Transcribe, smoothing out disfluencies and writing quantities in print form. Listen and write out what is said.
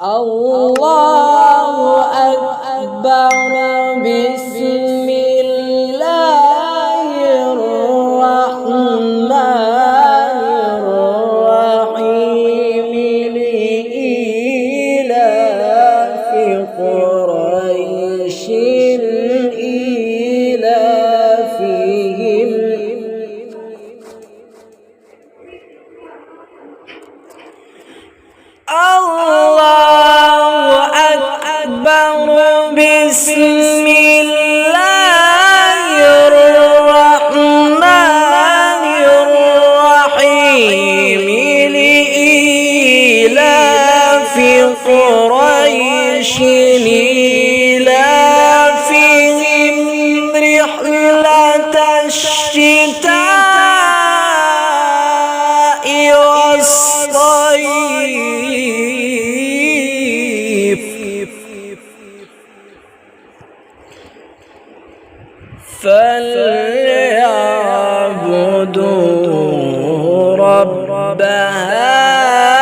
الله أكبر. بسم الله الرحمن الرحيم. لإيلاف قريش إيلافهم الله أكبر. بسم الله الرحمن الرحيم. لإيلاف قريش إيلافهم رحلة الشتاء والصيف فليعبدوا رب هذا